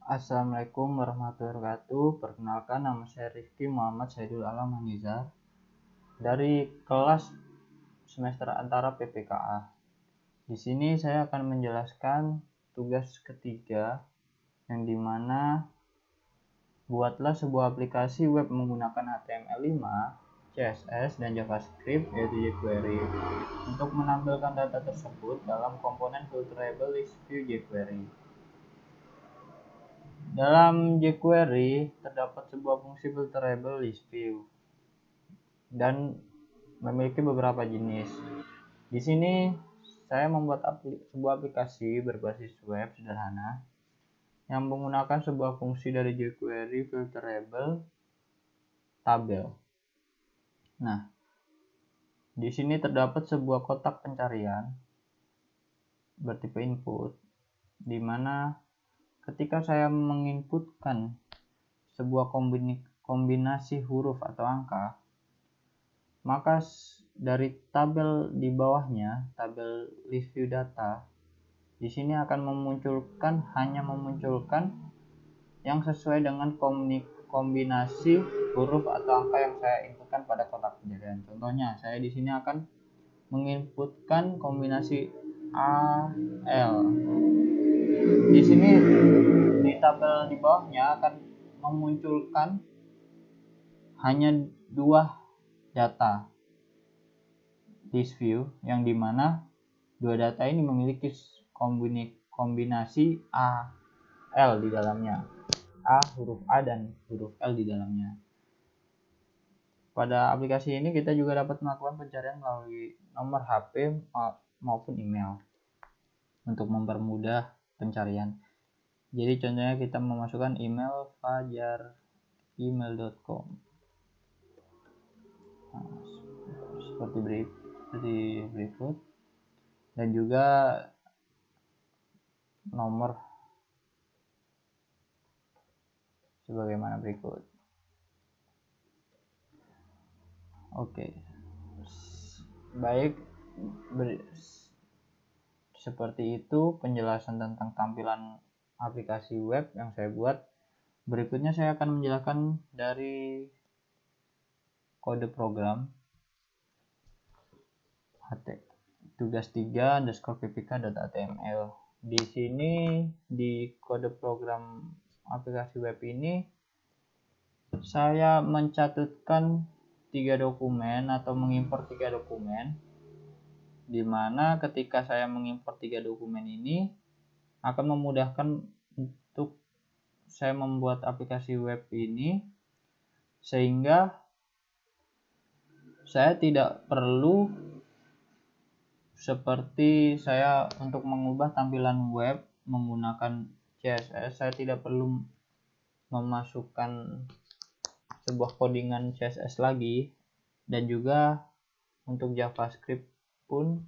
Assalamualaikum warahmatullahi wabarakatuh. Perkenalkan, nama saya Rifki Muhammad Saidul Alam Hanizar dari kelas semester antara PPKA. Di sini saya akan menjelaskan tugas ketiga yang dimana buatlah sebuah aplikasi web menggunakan HTML5, CSS, dan JavaScript yaitu jQuery untuk menampilkan data tersebut dalam komponen filterable list view jQuery. Dalam jQuery terdapat sebuah fungsi filterable list view dan memiliki beberapa jenis. Di sini saya membuat sebuah aplikasi berbasis web sederhana yang menggunakan sebuah fungsi dari jQuery filterable tabel. Nah, di sini terdapat sebuah kotak pencarian bertipe input, di mana ketika saya menginputkan sebuah kombinasi huruf atau angka, maka dari tabel di bawahnya, tabel list view data, di sini akan hanya memunculkan yang sesuai dengan kombinasi huruf atau angka yang saya inputkan pada kotak pencarian. Contohnya, saya di sini akan menginputkan kombinasi A, L. Di sini di tabel di bawahnya akan memunculkan hanya dua data list view, yang dimana dua data ini memiliki kombinasi A, L di dalamnya. A, huruf A dan huruf L di dalamnya. Pada aplikasi ini kita juga dapat melakukan pencarian melalui nomor HP maupun email untuk mempermudah pencarian. Jadi contohnya kita memasukkan email fajar@gmail.com. Nah, seperti berikut, dan juga nomor sebagaimana berikut. Oke, baik, seperti itu penjelasan tentang tampilan aplikasi web yang saya buat. Berikutnya saya akan menjelaskan dari kode program tugas 3 _ppk.html. Di sini di kode program aplikasi web ini saya mencatatkan 3 dokumen atau mengimpor 3 dokumen, di mana ketika saya mengimpor 3 dokumen ini akan memudahkan untuk saya membuat aplikasi web ini, sehingga saya tidak perlu seperti saya untuk mengubah tampilan web menggunakan CSS, saya tidak perlu memasukkan sebuah codingan CSS lagi, dan juga untuk JavaScript pun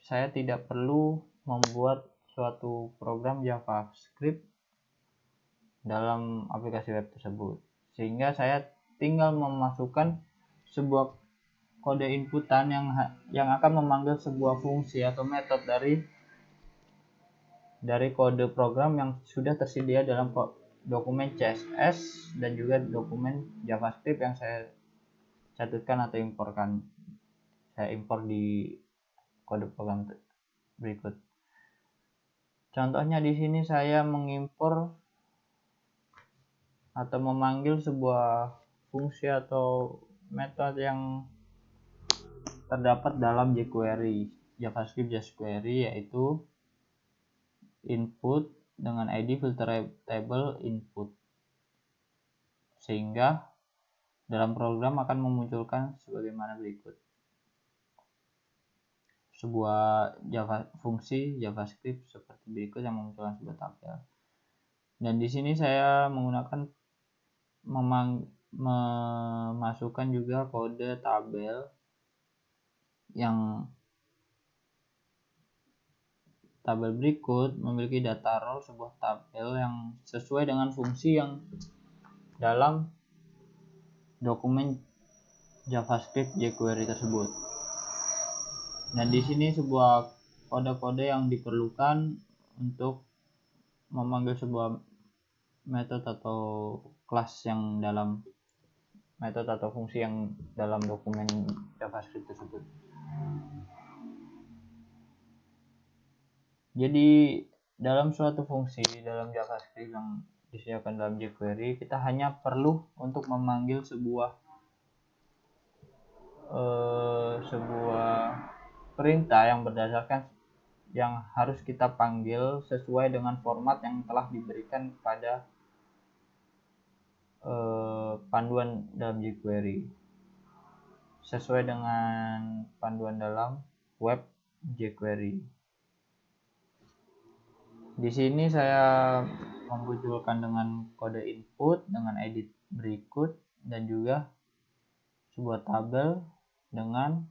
saya tidak perlu membuat suatu program JavaScript dalam aplikasi web tersebut, sehingga saya tinggal memasukkan sebuah kode inputan yang akan memanggil sebuah fungsi atau metode dari kode program yang sudah tersedia dalam dokumen CSS dan juga dokumen JavaScript yang saya catatkan atau imporkan. Saya impor di kode program berikut. Contohnya di sini saya mengimpor atau memanggil sebuah fungsi atau metode yang terdapat dalam jQuery, JavaScript jQuery, yaitu input dengan ID filterable input, sehingga dalam program akan memunculkan sebagaimana berikut: sebuah fungsi JavaScript seperti berikut yang memunculkan sebuah tabel. Dan di sini saya menggunakan memasukkan juga kode tabel, yang tabel berikut memiliki data row sebuah tabel yang sesuai dengan fungsi yang dalam dokumen JavaScript jQuery tersebut. Dan di sini sebuah kode-kode yang diperlukan untuk memanggil sebuah metode atau kelas yang dalam metode atau fungsi yang dalam dokumen JavaScript tersebut. Jadi dalam suatu fungsi dalam JavaScript yang disediakan dalam jQuery, kita hanya perlu untuk memanggil sebuah perintah yang berdasarkan yang harus kita panggil sesuai dengan format yang telah diberikan pada panduan dalam jQuery, sesuai dengan panduan dalam web jQuery. Di sini saya memunculkan dengan kode input dengan edit berikut dan juga sebuah tabel dengan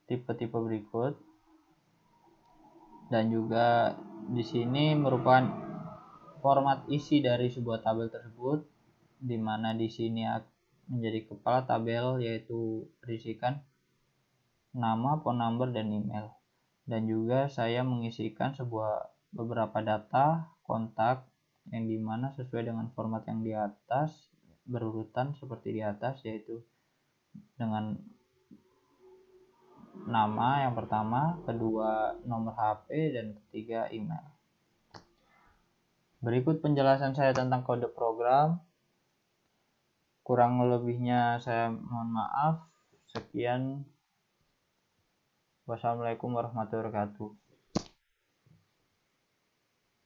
tipe-tipe berikut, dan juga di sini merupakan format isi dari sebuah tabel tersebut, di mana di sini menjadi kepala tabel yaitu berisikan nama, phone number, dan email. Dan juga saya mengisikan beberapa data kontak yang dimana sesuai dengan format yang di atas, berurutan seperti di atas, yaitu dengan nama yang pertama, kedua nomor HP, dan ketiga email. Berikut penjelasan saya tentang kode program. Kurang lebihnya saya mohon maaf. Sekian. Wassalamualaikum warahmatullahi wabarakatuh.